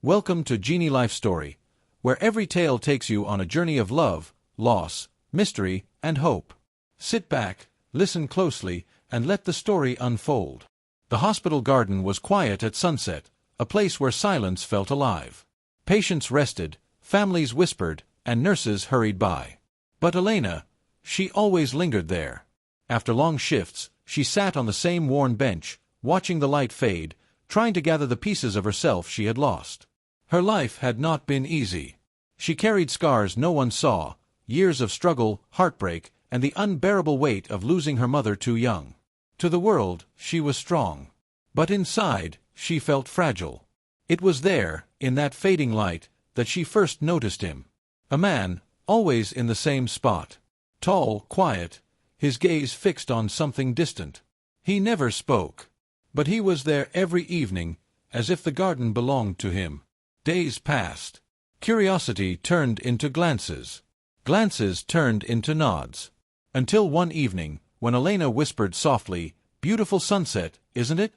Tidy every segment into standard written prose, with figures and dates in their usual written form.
Welcome to Genie Life Story, where every tale takes you on a journey of love, loss, mystery, and hope. Sit back, listen closely, and let the story unfold. The hospital garden was quiet at sunset, a place where silence felt alive. Patients rested, families whispered, and nurses hurried by. But Elena, she always lingered there. After long shifts, she sat on the same worn bench, watching the light fade, trying to gather the pieces of herself she had lost. Her life had not been easy. She carried scars no one saw, years of struggle, heartbreak, and the unbearable weight of losing her mother too young. To the world, she was strong. But inside, she felt fragile. It was there, in that fading light, that she first noticed him. A man, always in the same spot. Tall, quiet, his gaze fixed on something distant. He never spoke. But he was there every evening, as if the garden belonged to him. Days passed. Curiosity turned into glances. Glances turned into nods. Until one evening, when Elena whispered softly, "Beautiful sunset, isn't it?"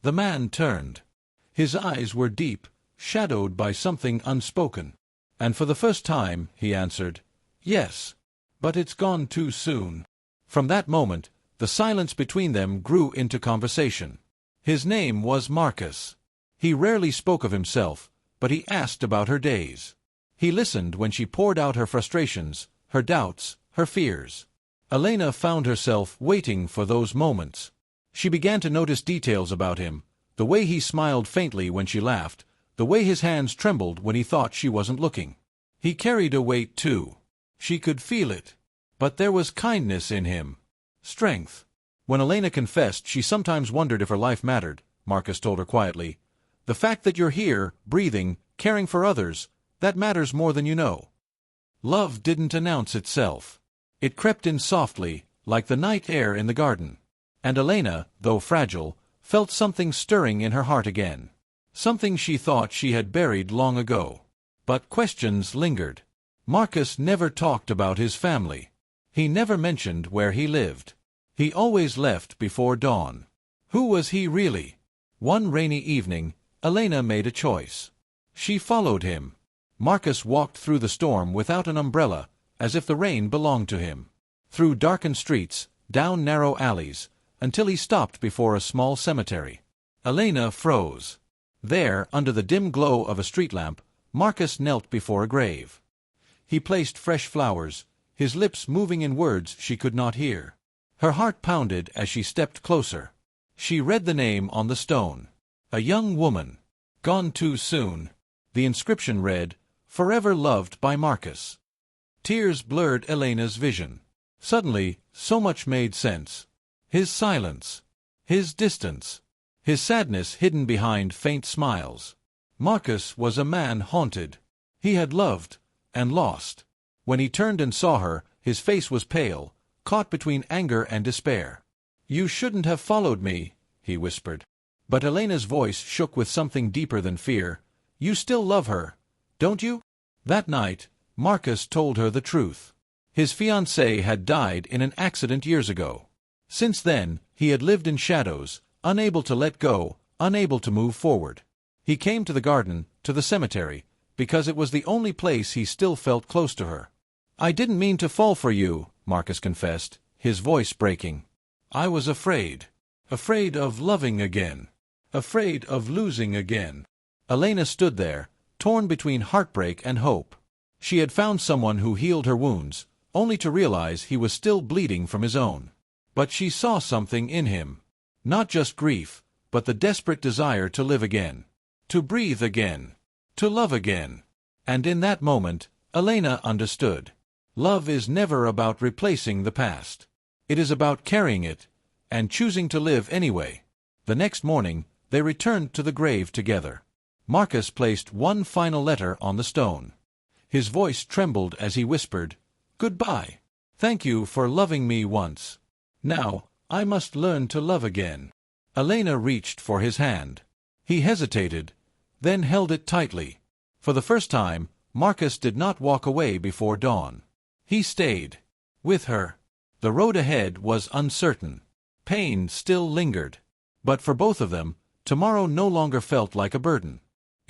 The man turned. His eyes were deep, shadowed by something unspoken. And for the first time, he answered, "Yes. But it's gone too soon." From that moment, the silence between them grew into conversation. His name was Marcus. He rarely spoke of himself, but he asked about her days. He listened when she poured out her frustrations, her doubts, her fears. Elena found herself waiting for those moments. She began to notice details about him, the way he smiled faintly when she laughed, the way his hands trembled when he thought she wasn't looking. He carried a weight too. She could feel it. But there was kindness in him. Strength. When Elena confessed she sometimes wondered if her life mattered, Marcus told her quietly, "The fact that you're here, breathing, caring for others, that matters more than you know." Love didn't announce itself. It crept in softly, like the night air in the garden. And Elena, though fragile, felt something stirring in her heart again. Something she thought she had buried long ago. But questions lingered. Marcus never talked about his family. He never mentioned where he lived. He always left before dawn. Who was he really? One rainy evening, Elena made a choice. She followed him. Marcus walked through the storm without an umbrella, as if the rain belonged to him. Through darkened streets, down narrow alleys, until he stopped before a small cemetery. Elena froze. There, under the dim glow of a street lamp, Marcus knelt before a grave. He placed fresh flowers, his lips moving in words she could not hear. Her heart pounded as she stepped closer. She read the name on the stone. A young woman. Gone too soon. The inscription read, "Forever loved by Marcus." Tears blurred Elena's vision. Suddenly, so much made sense. His silence. His distance. His sadness hidden behind faint smiles. Marcus was a man haunted. He had loved, and lost. When he turned and saw her, his face was pale, caught between anger and despair. "You shouldn't have followed me," he whispered. But Elena's voice shook with something deeper than fear. "You still love her, don't you?" That night, Marcus told her the truth. His fiancée had died in an accident years ago. Since then, he had lived in shadows, unable to let go, unable to move forward. He came to the garden, to the cemetery, because it was the only place he still felt close to her. "I didn't mean to fall for you," Marcus confessed, his voice breaking. "I was afraid. Afraid of loving again. Afraid of losing again." Elena stood there, torn between heartbreak and hope. She had found someone who healed her wounds, only to realize he was still bleeding from his own. But she saw something in him. Not just grief, but the desperate desire to live again. To breathe again. To love again. And in that moment, Elena understood. Love is never about replacing the past. It is about carrying it, and choosing to live anyway. The next morning, they returned to the grave together. Marcus placed one final letter on the stone. His voice trembled as he whispered, "Goodbye. Thank you for loving me once. Now, I must learn to love again." Elena reached for his hand. He hesitated, then held it tightly. For the first time, Marcus did not walk away before dawn. He stayed. With her. The road ahead was uncertain. Pain still lingered. But for both of them, tomorrow no longer felt like a burden.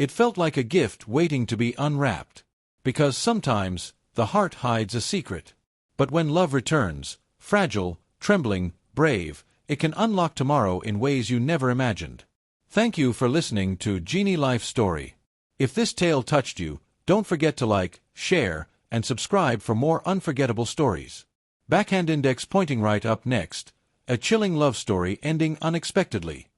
It felt like a gift waiting to be unwrapped. Because sometimes, the heart hides a secret. But when love returns, fragile, trembling, brave, it can unlock tomorrow in ways you never imagined. Thank you for listening to Genie Life Story. If this tale touched you, don't forget to like, share, and subscribe for more unforgettable stories. Backhand index pointing right up next. A chilling love story ending unexpectedly.